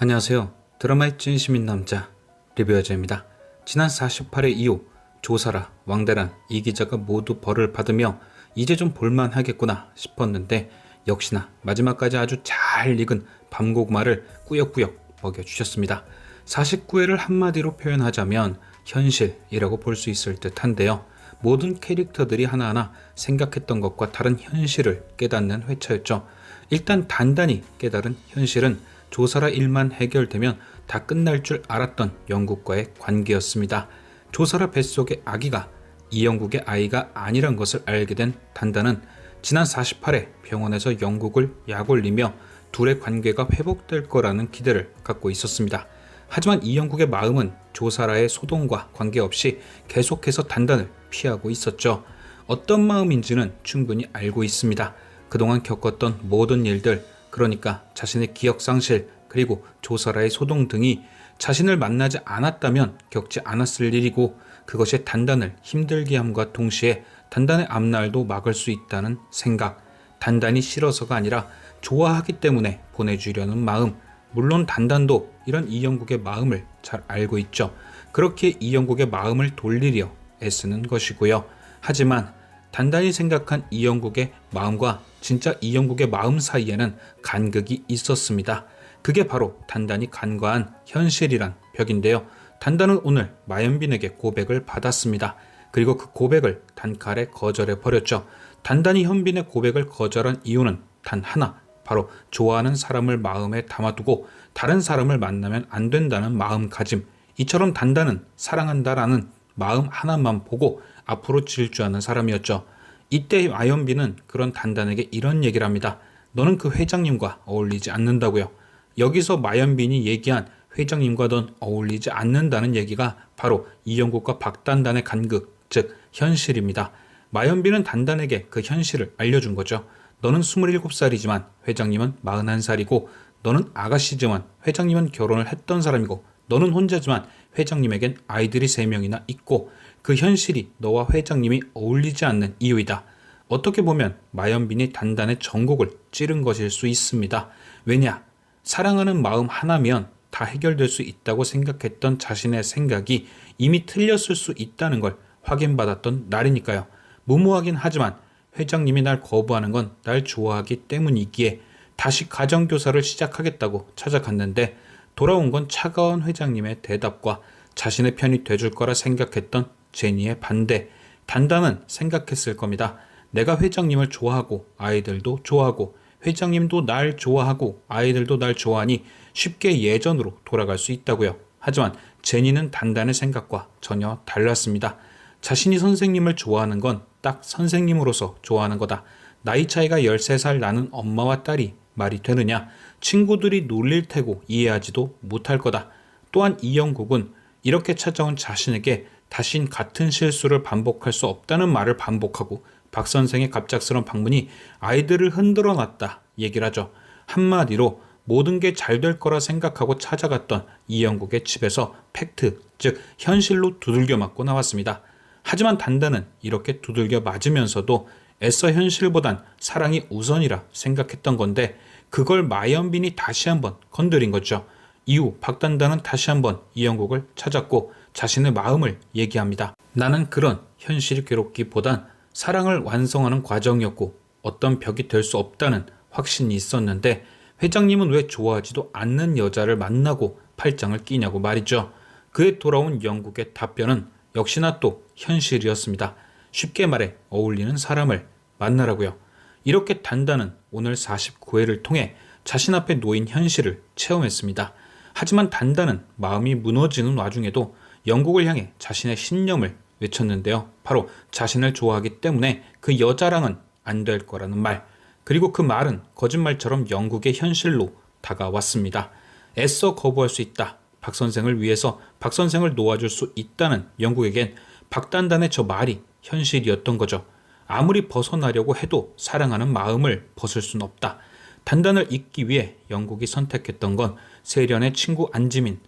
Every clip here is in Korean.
안녕하세요. 드라마의 찐시민 남자 리뷰여자입니다. 지난 48회 이후 조사라, 왕대란, 이기자가 모두 벌을 받으며 이제 좀 볼만하겠구나 싶었는데 역시나 마지막까지 아주 잘 익은 밤고구마를 꾸역꾸역 먹여주셨습니다. 49회를 한마디로 표현하자면 현실이라고 볼 수 있을 듯한데요. 모든 캐릭터들이 하나하나 생각했던 것과 다른 현실을 깨닫는 회차였죠. 일단 단단히 깨달은 현실은 조사라 일만 해결되면 다 끝날 줄 알았던 영국과의 관계였습니다. 조사라 뱃속의 아기가 이영국의 아이가 아니란 것을 알게 된 단단은 지난 48회 병원에서 영국을 약올리며 둘의 관계가 회복될 거라는 기대를 갖고 있었습니다. 하지만 이영국의 마음은 조사라의 소동과 관계없이 계속해서 단단을 피하고 있었죠. 어떤 마음인지는 충분히 알고 있습니다. 그동안 겪었던 모든 일들, 그러니까 자신의 기억상실 그리고 조사라의 소동 등이 자신을 만나지 않았다면 겪지 않았을 일이고 그것이 단단을 힘들게 함과 동시에 단단의 앞날도 막을 수 있다는 생각, 단단히 싫어서가 아니라 좋아하기 때문에 보내주려는 마음, 물론 단단도 이런 이영국의 마음을 잘 알고 있죠. 그렇게 이영국의 마음을 돌리려 애쓰는 것이고요. 하지만 단단히 생각한 이영국의 마음과 진짜 이영국의 마음 사이에는 간극이 있었습니다. 그게 바로 단단히 간과한 현실이란 벽인데요. 단단은 오늘 마연빈에게 고백을 받았습니다. 그리고 그 고백을 단칼에 거절해 버렸죠. 단단히 현빈의 고백을 거절한 이유는 단 하나, 바로 좋아하는 사람을 마음에 담아두고 다른 사람을 만나면 안 된다는 마음가짐. 이처럼 단단은 사랑한다라는 마음 하나만 보고 앞으로 질주하는 사람이었죠. 이때 마연빈은 그런 단단에게 이런 얘기를 합니다. 너는 그 회장님과 어울리지 않는다고요. 여기서 마연빈이 얘기한 회장님과 넌 어울리지 않는다는 얘기가 바로 이영국과 박단단의 간극, 즉 현실입니다. 마연빈은 단단에게 그 현실을 알려준 거죠. 너는 27살이지만 회장님은 41살이고 너는 아가씨지만 회장님은 결혼을 했던 사람이고 너는 혼자지만 회장님에겐 아이들이 3명이나 있고 그 현실이 너와 회장님이 어울리지 않는 이유이다. 어떻게 보면 마연빈이 단단의 전곡을 찌른 것일 수 있습니다. 왜냐? 사랑하는 마음 하나면 다 해결될 수 있다고 생각했던 자신의 생각이 이미 틀렸을 수 있다는 걸 확인받았던 날이니까요. 무모하긴 하지만 회장님이 날 거부하는 건 날 좋아하기 때문이기에 다시 가정교사를 시작하겠다고 찾아갔는데 돌아온 건 차가운 회장님의 대답과 자신의 편이 돼줄 거라 생각했던 제니의 반대. 단단은 생각했을 겁니다. 내가 회장님을 좋아하고 아이들도 좋아하고 회장님도 날 좋아하고 아이들도 날 좋아하니 쉽게 예전으로 돌아갈 수 있다고요. 하지만 제니는 단단의 생각과 전혀 달랐습니다. 자신이 선생님을 좋아하는 건 딱 선생님으로서 좋아하는 거다. 나이 차이가 13살 나는 엄마와 딸이 말이 되느냐. 친구들이 놀릴 테고 이해하지도 못할 거다. 또한 이영국은 이렇게 찾아온 자신에게 다신 같은 실수를 반복할 수 없다는 말을 반복하고 박 선생의 갑작스런 방문이 아이들을 흔들어 놨다 얘기를 하죠. 한마디로 모든 게 잘 될 거라 생각하고 찾아갔던 이영국의 집에서 팩트, 즉 현실로 두들겨 맞고 나왔습니다. 하지만 단단은 이렇게 두들겨 맞으면서도 애써 현실보단 사랑이 우선이라 생각했던 건데 그걸 마연빈이 다시 한번 건드린 거죠. 이후 박단단은 다시 한번 이영국을 찾았고 자신의 마음을 얘기합니다. 나는 그런 현실이 괴롭기보단 사랑을 완성하는 과정이었고 어떤 벽이 될 수 없다는 확신이 있었는데 회장님은 왜 좋아하지도 않는 여자를 만나고 팔짱을 끼냐고 말이죠. 그에 돌아온 영국의 답변은 역시나 또 현실이었습니다. 쉽게 말해 어울리는 사람을 만나라고요. 이렇게 단단은 오늘 49회를 통해 자신 앞에 놓인 현실을 체험했습니다. 하지만 단단은 마음이 무너지는 와중에도 영국을 향해 자신의 신념을 외쳤는데요. 바로 자신을 좋아하기 때문에 그 여자랑은 안 될 거라는 말. 그리고 그 말은 거짓말처럼 영국의 현실로 다가왔습니다. 애써 거부할 수 있다. 박 선생을 위해서 박 선생을 놓아줄 수 있다는 영국에겐 박단단의 저 말이 현실이었던 거죠. 아무리 벗어나려고 해도 사랑하는 마음을 벗을 순 없다. 단단을 잊기 위해 영국이 선택했던 건 세련의 친구 안지민.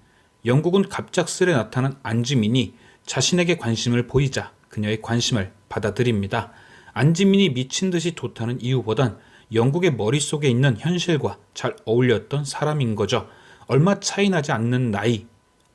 영국은 갑작스레 나타난 안지민이 자신에게 관심을 보이자 그녀의 관심을 받아들입니다. 안지민이 미친 듯이 좋다는 이유보단 영국의 머릿속에 있는 현실과 잘 어울렸던 사람인 거죠. 얼마 차이 나지 않는 나이,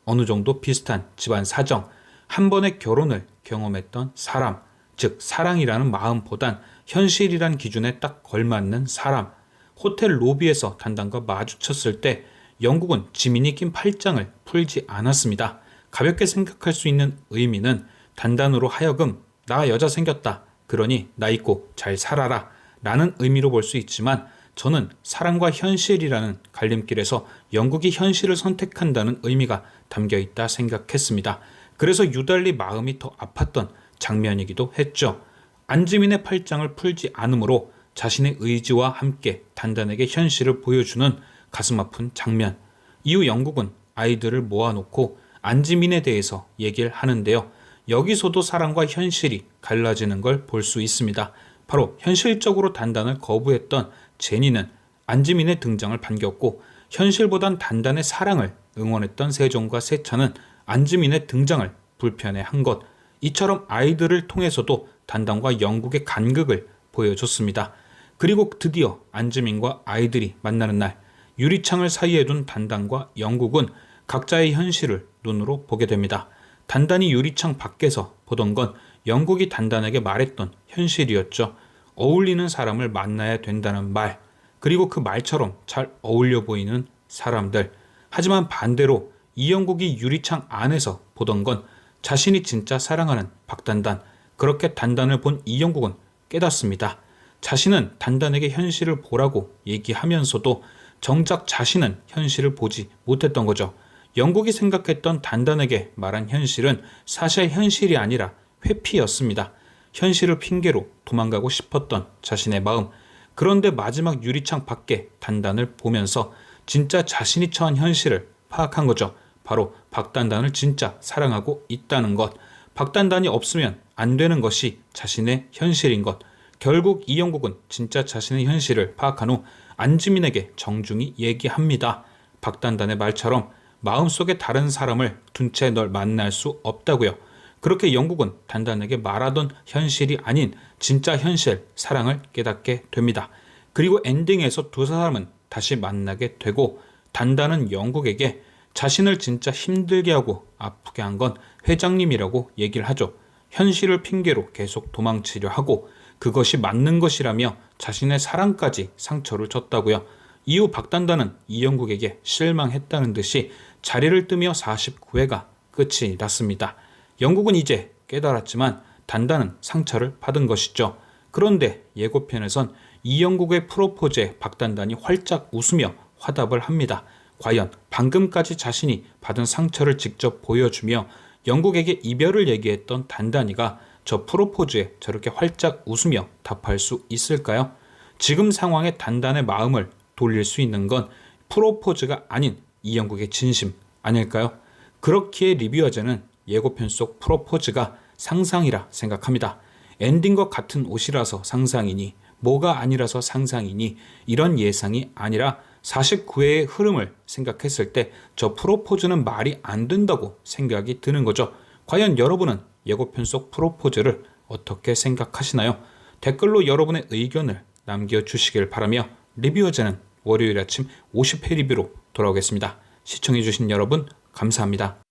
어느 정도 비슷한 집안 사정, 한 번의 결혼을 경험했던 사람, 즉 사랑이라는 마음보단 현실이란 기준에 딱 걸맞는 사람, 호텔 로비에서 단단과 마주쳤을 때 영국은 지민이 낀 팔짱을 풀지 않았습니다. 가볍게 생각할 수 있는 의미는 단단으로 하여금 나 여자 생겼다. 그러니 나 있고 잘 살아라. 라는 의미로 볼 수 있지만 저는 사랑과 현실이라는 갈림길에서 영국이 현실을 선택한다는 의미가 담겨 있다 생각했습니다. 그래서 유달리 마음이 더 아팠던 장면이기도 했죠. 안지민의 팔짱을 풀지 않으므로 자신의 의지와 함께 단단하게 현실을 보여주는 가슴 아픈 장면. 이후 영국은 아이들을 모아놓고 안지민에 대해서 얘기를 하는데요. 여기서도 사랑과 현실이 갈라지는 걸 볼 수 있습니다. 바로 현실적으로 단단을 거부했던 제니는 안지민의 등장을 반겼고 현실보단 단단의 사랑을 응원했던 세종과 세찬은 안지민의 등장을 불편해한 것. 이처럼 아이들을 통해서도 단단과 영국의 간극을 보여줬습니다. 그리고 드디어 안지민과 아이들이 만나는 날, 유리창을 사이에 둔 단단과 영국은 각자의 현실을 눈으로 보게 됩니다. 단단이 유리창 밖에서 보던 건 영국이 단단에게 말했던 현실이었죠. 어울리는 사람을 만나야 된다는 말, 그리고 그 말처럼 잘 어울려 보이는 사람들. 하지만 반대로 이영국이 유리창 안에서 보던 건 자신이 진짜 사랑하는 박단단, 그렇게 단단을 본 이영국은 깨닫습니다. 자신은 단단에게 현실을 보라고 얘기하면서도 정작 자신은 현실을 보지 못했던 거죠. 영국이 생각했던 단단에게 말한 현실은 사실 현실이 아니라 회피였습니다. 현실을 핑계로 도망가고 싶었던 자신의 마음. 그런데 마지막 유리창 밖에 단단을 보면서 진짜 자신이 처한 현실을 파악한 거죠. 바로 박단단을 진짜 사랑하고 있다는 것. 박단단이 없으면 안 되는 것이 자신의 현실인 것. 결국 이영국은 진짜 자신의 현실을 파악한 후 안지민에게 정중히 얘기합니다. 박단단의 말처럼 마음속에 다른 사람을 둔 채 널 만날 수 없다고요. 그렇게 영국은 단단에게 말하던 현실이 아닌 진짜 현실, 사랑을 깨닫게 됩니다. 그리고 엔딩에서 두 사람은 다시 만나게 되고 단단은 영국에게 자신을 진짜 힘들게 하고 아프게 한 건 회장님이라고 얘기를 하죠. 현실을 핑계로 계속 도망치려 하고 그것이 맞는 것이라며 자신의 사랑까지 상처를 줬다고요. 이후 박단단은 이영국에게 실망했다는 듯이 자리를 뜨며 49회가 끝이 났습니다. 영국은 이제 깨달았지만 단단은 상처를 받은 것이죠. 그런데 예고편에선 이영국의 프로포즈에 박단단이 활짝 웃으며 화답을 합니다. 과연 방금까지 자신이 받은 상처를 직접 보여주며 영국에게 이별을 얘기했던 단단이가 저 프로포즈에 저렇게 활짝 웃으며 답할 수 있을까요? 지금 상황에 단단의 마음을 돌릴 수 있는 건 프로포즈가 아닌 이영국의 진심 아닐까요? 그렇기에 리뷰어제는 예고편 속 프로포즈가 상상이라 생각합니다. 엔딩과 같은 옷이라서 상상이니 뭐가 아니라서 상상이니 이런 예상이 아니라 49회의 흐름을 생각했을 때 저 프로포즈는 말이 안 된다고 생각이 드는 거죠. 과연 여러분은 예고편 속 프로포즈를 어떻게 생각하시나요? 댓글로 여러분의 의견을 남겨주시길 바라며 리뷰어제는 월요일 아침 50회 리뷰로 돌아오겠습니다. 시청해주신 여러분 감사합니다.